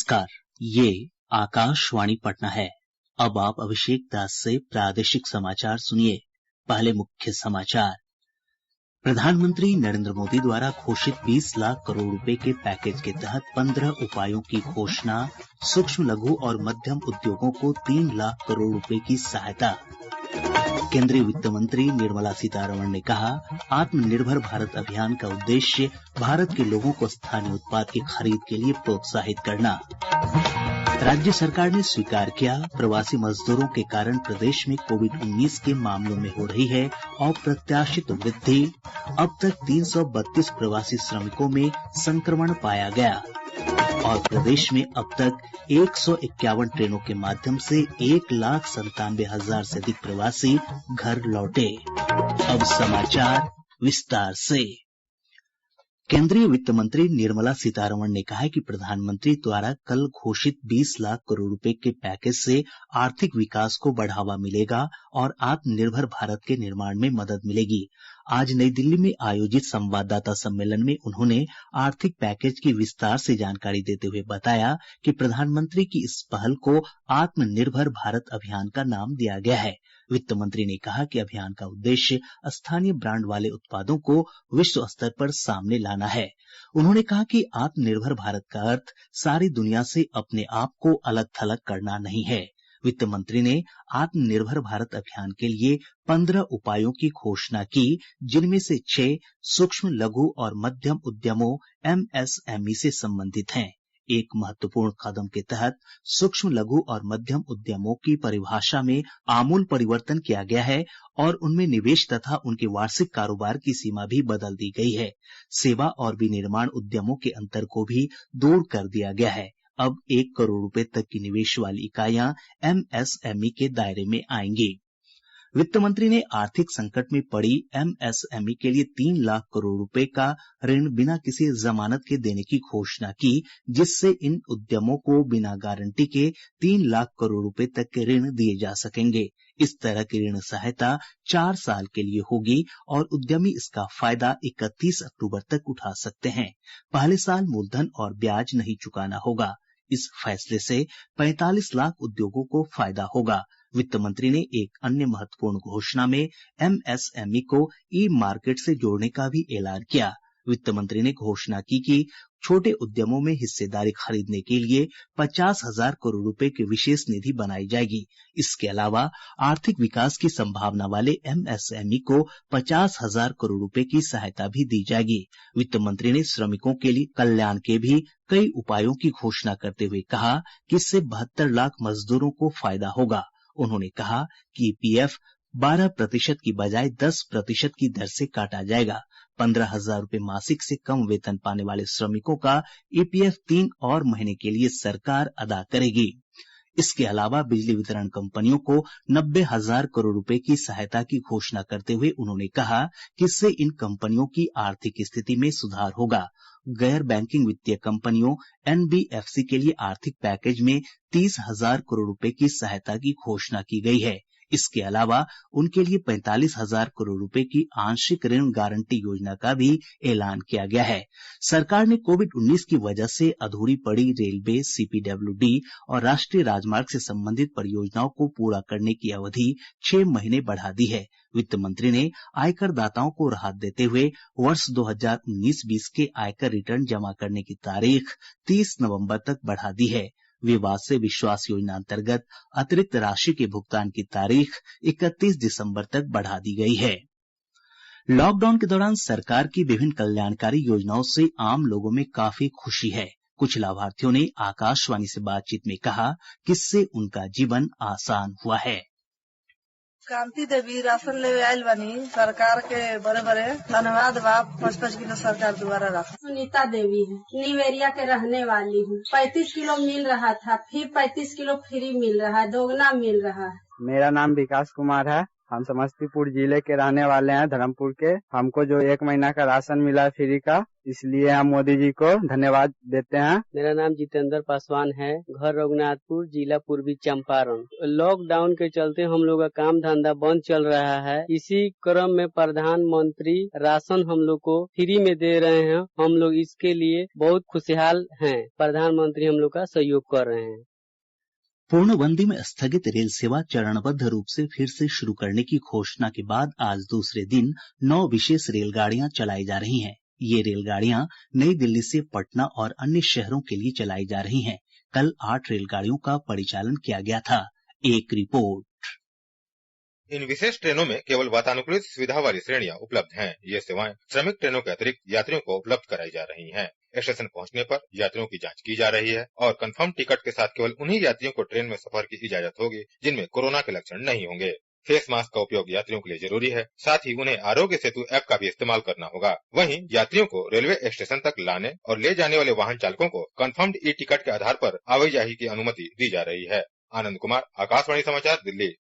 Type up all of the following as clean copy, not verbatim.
नमस्कार, ये आकाशवाणी पटना है। अब आप अभिषेक दास से प्रादेशिक समाचार सुनिए। पहले मुख्य समाचार। प्रधानमंत्री नरेंद्र मोदी द्वारा घोषित 20 लाख करोड़ रुपए के पैकेज के तहत 15 उपायों की घोषणा। सूक्ष्म लघु और मध्यम उद्योगों को 3 लाख करोड़ रुपए की सहायता। केंद्रीय वित्त मंत्री निर्मला सीतारमण ने कहा, आत्मनिर्भर भारत अभियान का उद्देश्य भारत के लोगों को स्थानीय उत्पाद की खरीद के लिए प्रोत्साहित करना। राज्य सरकार ने स्वीकार किया, प्रवासी मजदूरों के कारण प्रदेश में कोविड-19 के मामलों में हो रही है अप्रत्याशित वृद्धि। अब तक 332 प्रवासी श्रमिकों में संक्रमण पाया गया और प्रदेश में अब तक 151 ट्रेनों के माध्यम से 1,97,000 से अधिक प्रवासी घर लौटे। अब समाचार विस्तार से। केंद्रीय वित्त मंत्री निर्मला सीतारमण ने कहा है कि प्रधानमंत्री द्वारा कल घोषित 20 लाख करोड़ रुपए के पैकेज से आर्थिक विकास को बढ़ावा मिलेगा और आत्मनिर्भर भारत के निर्माण में मदद मिलेगी। आज नई दिल्ली में आयोजित संवाददाता सम्मेलन में उन्होंने आर्थिक पैकेज की विस्तार से जानकारी देते हुए बताया कि प्रधानमंत्री की इस पहल को आत्मनिर्भर भारत अभियान का नाम दिया गया है। वित्त मंत्री ने कहा कि अभियान का उद्देश्य स्थानीय ब्रांड वाले उत्पादों को विश्व स्तर पर सामने लाना है। उन्होंने कहा कि आत्मनिर्भर भारत का अर्थ सारी दुनिया से अपने आप को अलग थलग करना नहीं है। वित्त मंत्री ने आत्मनिर्भर भारत अभियान के लिए 15 उपायों की घोषणा की, जिनमें से 6 सूक्ष्म लघु और मध्यम उद्यमों MSME से संबंधित हैं। एक महत्वपूर्ण कदम के तहत सूक्ष्म लघु और मध्यम उद्यमों की परिभाषा में आमूल परिवर्तन किया गया है और उनमें निवेश तथा उनके वार्षिक कारोबार की सीमा भी बदल दी गई है। सेवा और विनिर्माण उद्यमों के अंतर को भी दूर कर दिया गया है। अब 1 करोड़ रुपए तक की निवेश वाली इकाइयां MSME के दायरे में आएंगी। वित्त मंत्री ने आर्थिक संकट में पड़ी MSME के लिए 3 लाख करोड़ रुपए का ऋण बिना किसी जमानत के देने की घोषणा की, जिससे इन उद्यमों को बिना गारंटी के 3 लाख करोड़ रुपए तक के ऋण दिए जा सकेंगे। इस तरह की ऋण सहायता 4 साल के लिए होगी और उद्यमी इसका फायदा 31 अक्टूबर तक उठा सकते हैं। पहले साल मूलधन और ब्याज नहीं चुकाना होगा। इस फैसले से 45 लाख उद्योगों को फायदा होगा। वित्त मंत्री ने एक अन्य महत्वपूर्ण घोषणा में MSME को ई-मार्केट से जोड़ने का भी ऐलान किया। वित्त मंत्री ने घोषणा की कि छोटे उद्यमों में हिस्सेदारी खरीदने के लिए 50,000 करोड़ रुपए की विशेष निधि बनाई जाएगी। इसके अलावा आर्थिक विकास की संभावना वाले MSME को 50,000 करोड़ रुपए की सहायता भी दी जाएगी। वित्त मंत्री ने श्रमिकों के लिए कल्याण के भी कई उपायों की घोषणा करते हुए कहा कि इससे 72 लाख मजदूरों को फायदा होगा। उन्होंने कहा कि EPF 12% की बजाय 10% की दर से काटा जाएगा। 15,000 रुपए मासिक से कम वेतन पाने वाले श्रमिकों का EPF 3 और महीने के लिए सरकार अदा करेगी। इसके अलावा बिजली वितरण कंपनियों को 90,000 करोड़ रुपए की सहायता की घोषणा करते हुए उन्होंने कहा कि इससे इन कंपनियों की आर्थिक स्थिति में सुधार होगा। गैर बैंकिंग वित्तीय कंपनियों NBFC के लिए आर्थिक पैकेज में 30,000 करोड़ रुपए की सहायता की घोषणा की गई है। इसके अलावा उनके लिए 45,000 करोड़ रुपए की आंशिक ऋण गारंटी योजना का भी ऐलान किया गया है। सरकार ने कोविड-19 की वजह से अधूरी पड़ी रेलवे, CPWD और राष्ट्रीय राजमार्ग से संबंधित परियोजनाओं को पूरा करने की अवधि 6 महीने बढ़ा दी है। वित्त मंत्री ने आयकर दाताओं को राहत देते हुए वर्ष 2019-20 के आयकर रिटर्न जमा करने की तारीख 30 नवंबर तक बढ़ा दी है। विवाद से विश्वास योजना अंतर्गत अतिरिक्त राशि के भुगतान की तारीख 31 दिसंबर तक बढ़ा दी गई है। लॉकडाउन के दौरान सरकार की विभिन्न कल्याणकारी योजनाओं से आम लोगों में काफी खुशी है। कुछ लाभार्थियों ने आकाशवाणी से बातचीत में कहा कि इससे उनका जीवन आसान हुआ है। कांति देवी राशन लेवे आयल बनी, सरकार के बड़े बड़े धन्यवाद बा। 5-5 किलो सरकार द्वारा राशन। सुनीता देवी है, न्यू एरिया के रहने वाली हूँ। 35 किलो मिल रहा था, फिर 35 किलो फ्री मिल रहा है, दोगुना मिल रहा है। मेरा नाम विकास कुमार है, हम समस्तीपुर जिले के रहने वाले हैं, धर्मपुर के। हमको जो 1 महीना का राशन मिला फ्री का, इसलिए हम मोदी जी को धन्यवाद देते हैं। मेरा नाम जितेंद्र पासवान है, घर रघुनाथपुर, जिला पूर्वी चंपारण। लॉकडाउन के चलते हम लोग का काम धंधा बंद चल रहा है। इसी क्रम में प्रधानमंत्री राशन हम लोग को फ्री में दे रहे हैं। हम लोग इसके लिए बहुत खुशहाल हैं। प्रधानमंत्री हम लोग का सहयोग कर रहे हैं। पूर्णबंदी में स्थगित रेल सेवा चरणबद्ध रूप से फिर से शुरू करने की घोषणा के बाद आज दूसरे दिन 9 विशेष रेलगाड़ियां चलाई जा रही हैं। ये रेलगाड़ियां नई दिल्ली से पटना और अन्य शहरों के लिए चलाई जा रही हैं। कल 8 रेलगाड़ियों का परिचालन किया गया था। एक रिपोर्ट। इन विशेष ट्रेनों में केवल वातानुकूलित सुविधा वाली श्रेणियां उपलब्ध हैं। ये सेवाएं श्रमिक ट्रेनों के अतिरिक्त यात्रियों को उपलब्ध कराई जा रही हैं। स्टेशन पहुंचने पर यात्रियों की जांच की जा रही है और कंफर्म टिकट के साथ केवल उन्हीं यात्रियों को ट्रेन में सफर की इजाजत होगी जिनमें कोरोना के लक्षण नहीं होंगे। फेस मास्क का उपयोग यात्रियों के लिए जरूरी है। साथ ही उन्हें आरोग्य सेतु ऐप का भी इस्तेमाल करना होगा। वहीं यात्रियों को रेलवे स्टेशन तक लाने और ले जाने वाले वाहन चालकों को कंफर्म्ड ई टिकट के आधार पर आवाजाही की अनुमति दी जा रही है। आनंद कुमार, आकाशवाणी समाचार, दिल्ली।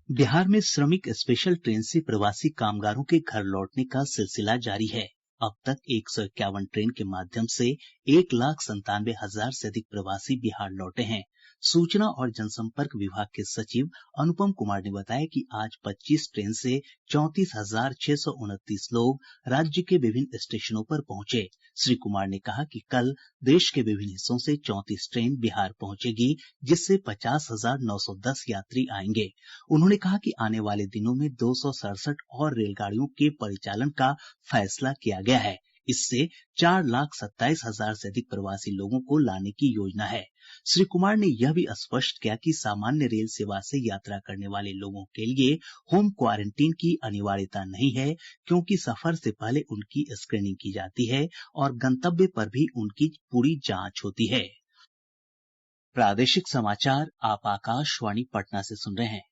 बिहार में श्रमिक स्पेशल ट्रेन से प्रवासी कामगारों के घर लौटने का सिलसिला जारी है। अब तक 151 ट्रेन के माध्यम से 1,97,000 से अधिक प्रवासी बिहार लौटे हैं। सूचना और जनसंपर्क विभाग के सचिव अनुपम कुमार ने बताया कि आज 25 ट्रेन से 34,629 लोग राज्य के विभिन्न स्टेशनों पर पहुंचे। श्री कुमार ने कहा कि कल देश के विभिन्न हिस्सों से 34 ट्रेन बिहार पहुंचेगी, जिससे 50,910 यात्री आएंगे। उन्होंने कहा कि आने वाले दिनों में 267 और रेलगाड़ियों के परिचालन का फैसला किया गया है। इससे 4,27,000 से अधिक प्रवासी लोगों को लाने की योजना है। श्री कुमार ने यह भी स्पष्ट किया कि सामान्य रेल सेवा से यात्रा करने वाले लोगों के लिए होम क्वारंटीन की अनिवार्यता नहीं है, क्योंकि सफर से पहले उनकी स्क्रीनिंग की जाती है और गंतव्य पर भी उनकी पूरी जांच होती है। प्रादेशिक समाचार आप आकाशवाणी पटना से सुन रहे हैं।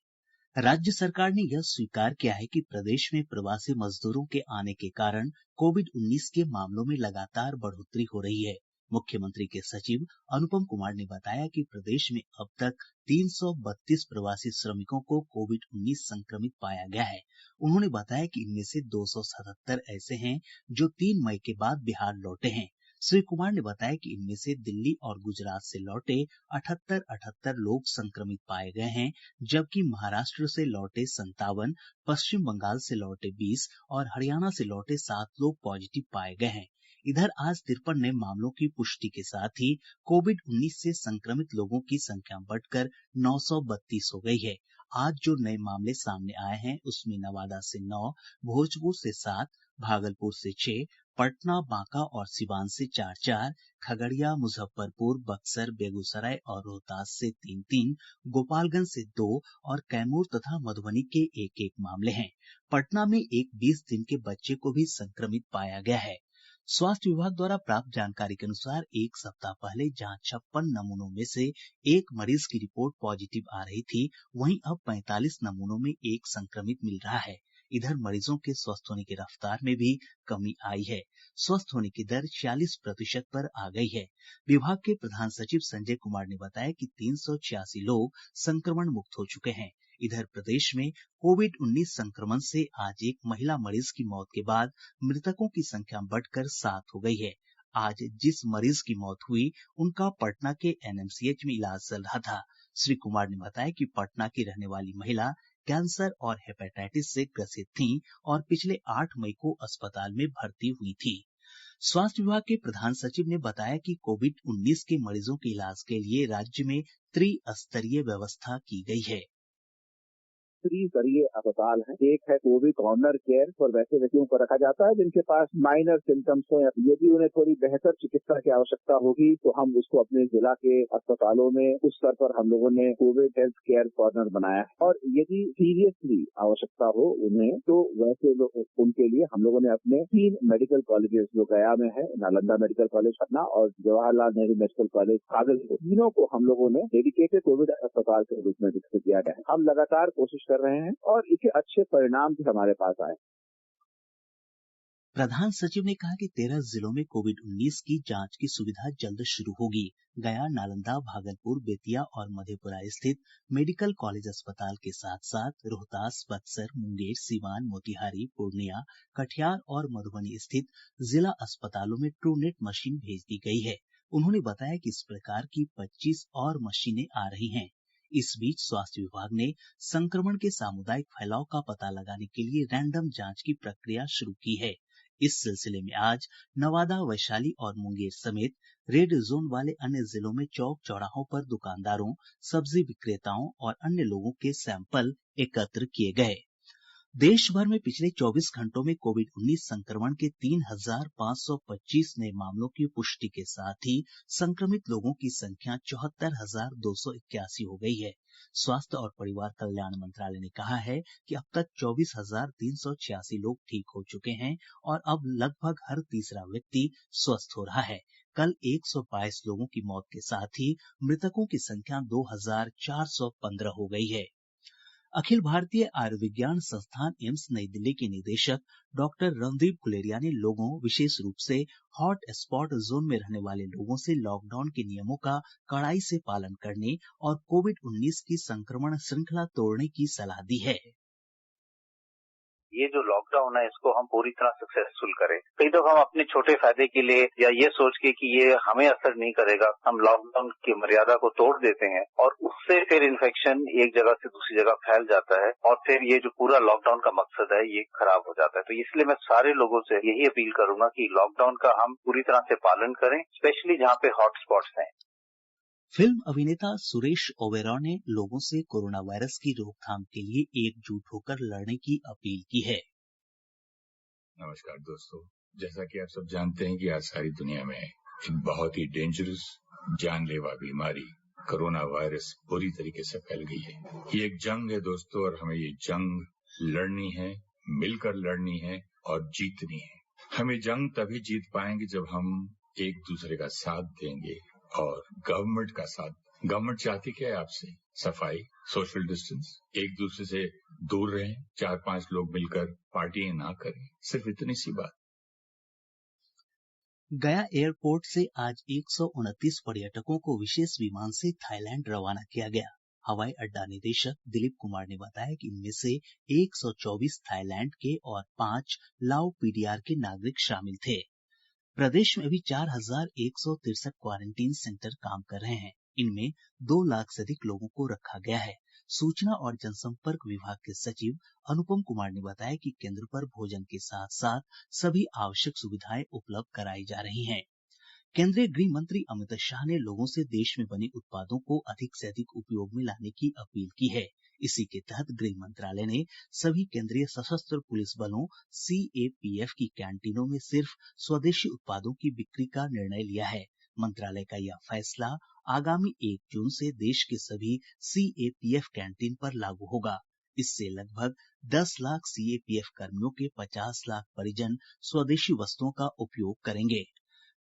राज्य सरकार ने यह स्वीकार किया है कि प्रदेश में प्रवासी मजदूरों के आने के कारण कोविड-19 के मामलों में लगातार बढ़ोतरी हो रही है। मुख्यमंत्री के सचिव अनुपम कुमार ने बताया कि प्रदेश में अब तक 332 प्रवासी श्रमिकों को कोविड-19 संक्रमित पाया गया है। उन्होंने बताया कि इनमें से 277 ऐसे हैं जो 3 मई के बाद बिहार लौटे हैं। श्री कुमार ने बताया कि इनमें से दिल्ली और गुजरात से लौटे 78 लोग संक्रमित पाए गए हैं, जबकि महाराष्ट्र से लौटे 57, पश्चिम बंगाल से लौटे 20 और हरियाणा से लौटे 7 लोग पॉजिटिव पाए गए हैं। इधर आज 53 नए मामलों की पुष्टि के साथ ही कोविड-19 से संक्रमित लोगों की संख्या बढ़कर 932 हो गई है। आज जो नए मामले सामने आए हैं उसमें नवादा से 9, भोजपुर से 7, भागलपुर से 6, पटना, बांका और सिवान से 4-4, खगड़िया, मुजफ्फरपुर, बक्सर, बेगूसराय और रोहतास से 3-3, गोपालगंज से 2 और कैमूर तथा मधुबनी के 1-1 मामले हैं। पटना में एक 20 दिन के बच्चे को भी संक्रमित पाया गया है। स्वास्थ्य विभाग द्वारा प्राप्त जानकारी के अनुसार एक सप्ताह पहले जहां 56 नमूनों में से एक मरीज की रिपोर्ट पॉजिटिव आ रही थी, वहीं अब 45 नमूनों में एक संक्रमित मिल रहा है। इधर मरीजों के स्वस्थ होने की रफ्तार में भी कमी आई है। स्वस्थ होने की दर 46% पर आ गई है। विभाग के प्रधान सचिव संजय कुमार ने बताया कि 386 लोग संक्रमण मुक्त हो चुके हैं। इधर प्रदेश में कोविड-19 संक्रमण से आज एक महिला मरीज की मौत के बाद मृतकों की संख्या बढ़कर 7 हो गई है। आज जिस मरीज की मौत हुई उनका पटना के एनएमसीएच में इलाज चल रहा था। श्री कुमार ने बताया कि पटना की रहने वाली महिला कैंसर और हेपेटाइटिस से ग्रसित थीं और पिछले 8 मई को अस्पताल में भर्ती हुई थी। स्वास्थ्य विभाग के प्रधान सचिव ने बताया कि कोविड-19 के मरीजों के इलाज के लिए राज्य में त्रिस्तरीय व्यवस्था की गई है। त्रिस्तरीय अस्पताल है। एक है कोविड कॉर्नर केयर और वैसे व्यक्तियों को रखा जाता है जिनके पास माइनर सिम्टम्स हो, यदि उन्हें थोड़ी बेहतर चिकित्सा की आवश्यकता होगी तो हम उसको अपने जिला के अस्पतालों में उस स्तर पर हम लोगों ने कोविड हेल्थ केयर कॉर्नर बनाया है। और यदि सीरियसली आवश्यकता हो उन्हें तो वैसे उनके लिए हम लोगों ने अपने 3 मेडिकल कॉलेजेस जो गया में है, नालंदा मेडिकल कॉलेज पटना और जवाहरलाल नेहरू मेडिकल कॉलेज भागलपुर, तीनों को हम लोगों ने डेडिकेटेड कोविड अस्पताल के रूप में विकसित किया गया है। हम लगातार कोशिश कर रहे हैं और इसके अच्छे परिणाम भी हमारे पास आए। प्रधान सचिव ने कहा कि 13 जिलों में कोविड-19 की जांच की सुविधा जल्द शुरू होगी। गया, नालंदा, भागलपुर, बेतिया और मधेपुरा स्थित मेडिकल कॉलेज अस्पताल के साथ-साथ रोहतास, बक्सर, मुंगेर, सीवान, मोतिहारी, पूर्णिया, कटिहार और मधुबनी स्थित जिला अस्पतालों में ट्रूनेट मशीन भेज दी गई है। उन्होंने बताया कि इस प्रकार की 25 और मशीनें आ रही हैं। इस बीच स्वास्थ्य विभाग ने संक्रमण के सामुदायिक फैलाव का पता लगाने के लिए रैंडम जांच की प्रक्रिया शुरू की है। इस सिलसिले में आज नवादा, वैशाली और मुंगेर समेत रेड जोन वाले अन्य जिलों में चौक चौराहों पर दुकानदारों, सब्जी विक्रेताओं और अन्य लोगों के सैंपल एकत्र किए गए। देश भर में पिछले 24 घंटों में कोविड-19 संक्रमण के 3,525 नए मामलों की पुष्टि के साथ ही संक्रमित लोगों की संख्या 74,281 हो गई है। स्वास्थ्य और परिवार कल्याण मंत्रालय ने कहा है कि अब तक 24,386 लोग ठीक हो चुके हैं और अब लगभग हर तीसरा व्यक्ति स्वस्थ हो रहा है। कल 122 लोगों की मौत के साथ ही मृतकों की संख्या 2,415 हो गई है। अखिल भारतीय आयुर्विज्ञान संस्थान एम्स नई दिल्ली के निदेशक डॉक्टर रणदीप गुलेरिया ने लोगों, विशेष रूप से हॉट स्पॉट जोन में रहने वाले लोगों से लॉकडाउन के नियमों का कड़ाई से पालन करने और कोविड-19 की संक्रमण श्रृंखला तोड़ने की सलाह दी है। ये जो लॉकडाउन है इसको हम पूरी तरह सक्सेसफुल करें। कई दफा हम अपने छोटे फायदे के लिए या ये सोच के कि ये हमें असर नहीं करेगा, हम लॉकडाउन की मर्यादा को तोड़ देते हैं और उससे फिर इन्फेक्शन एक जगह से दूसरी जगह फैल जाता है और फिर ये जो पूरा लॉकडाउन का मकसद है ये खराब हो जाता है। तो इसलिए मैं सारे लोगों से यही अपील करूंगा कि लॉकडाउन का हम पूरी तरह से पालन करें, स्पेशली जहाँ पे हॉट स्पॉट्स हैं। फिल्म अभिनेता सुरेश ओबेरॉय ने लोगों से कोरोना वायरस की रोकथाम के लिए एकजुट होकर लड़ने की अपील की है। नमस्कार दोस्तों, जैसा कि आप सब जानते हैं कि आज सारी दुनिया में एक बहुत ही डेंजरस जानलेवा बीमारी कोरोना वायरस पूरी तरीके से फैल गई है। ये एक जंग है दोस्तों और हमें ये जंग लड़नी है, मिलकर लड़नी है और जीतनी है। हम ये जंग तभी जीत पाएंगे जब हम एक दूसरे का साथ देंगे और गवर्नमेंट का साथ। गवर्नमेंट चाहती क्या है आपसे? सफाई, सोशल डिस्टेंस, एक दूसरे से दूर रहें, 4-5 लोग मिलकर पार्टियां ना करें, सिर्फ इतनी सी बात। गया एयरपोर्ट से आज 129 पर्यटकों को विशेष विमान से थाईलैंड रवाना किया गया। हवाई अड्डा निदेशक दिलीप कुमार ने बताया कि इनमें से 124 थाईलैंड के और 5 लाओ पीडीआर के नागरिक शामिल थे। प्रदेश में अभी 4,163 क्वारंटीन सेंटर काम कर रहे हैं। इनमें 2 लाख से अधिक लोगों को रखा गया है। सूचना और जनसंपर्क विभाग के सचिव अनुपम कुमार ने बताया कि केंद्र पर भोजन के साथ साथ सभी आवश्यक सुविधाएं उपलब्ध कराई जा रही हैं। केंद्रीय गृह मंत्री अमित शाह ने लोगों से देश में बने उत्पादों को अधिक से अधिक उपयोग में लाने की अपील की है। इसी के तहत गृह मंत्रालय ने सभी केंद्रीय सशस्त्र पुलिस बलों सीएपीएफ की कैंटीनों में सिर्फ स्वदेशी उत्पादों की बिक्री का निर्णय लिया है। मंत्रालय का यह फैसला आगामी 1 जून से देश के सभी सीएपीएफ कैंटीन पर लागू होगा। इससे लगभग 10 लाख सीएपीएफ कर्मियों के 50 लाख परिजन स्वदेशी वस्तुओं का उपयोग करेंगे।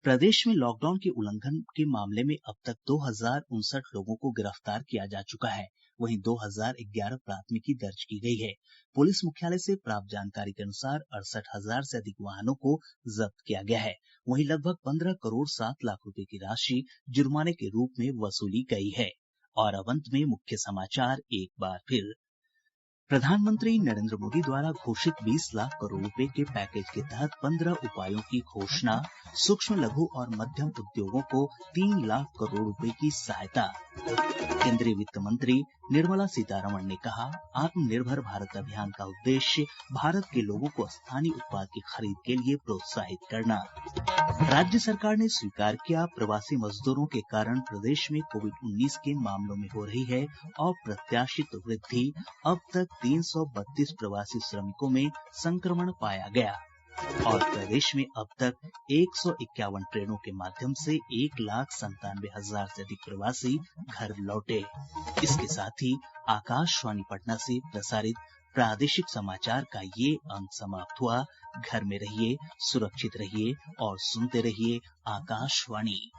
प्रदेश में लॉकडाउन के उल्लंघन के मामले में अब तक 2059 लोगों को गिरफ्तार किया जा चुका है। वहीं 2011 प्राथमिकी दर्ज की गई है। पुलिस मुख्यालय से प्राप्त जानकारी के अनुसार 68,000 से अधिक वाहनों को जब्त किया गया है। वहीं लगभग 15 करोड़ 7 लाख रुपए की राशि जुर्माने के रूप में वसूली गई है। और अब अंत में मुख्य समाचार एक बार फिर। प्रधानमंत्री नरेंद्र मोदी द्वारा घोषित 20 लाख करोड़ रुपए के पैकेज के तहत 15 उपायों की घोषणा। सूक्ष्म, लघु और मध्यम उद्योगों को 3 लाख करोड़ रुपए की सहायता। केंद्रीय वित्त मंत्री निर्मला सीतारमण ने कहा, आत्मनिर्भर भारत अभियान का उद्देश्य भारत के लोगों को स्थानीय उत्पाद की खरीद के लिए प्रोत्साहित करना। राज्य सरकार ने स्वीकार किया, प्रवासी मजदूरों के कारण प्रदेश में कोविड-19 के मामलों में हो रही है अप्रत्याशित वृद्धि। अब तक 332 प्रवासी श्रमिकों में संक्रमण पाया गया। और प्रदेश में अब तक 151 ट्रेनों के माध्यम से 1,97,000 से अधिक प्रवासी घर लौटे। इसके साथ ही आकाशवाणी पटना से प्रसारित प्रादेशिक समाचार का ये अंक समाप्त हुआ। घर में रहिए, सुरक्षित रहिए और सुनते रहिए आकाशवाणी।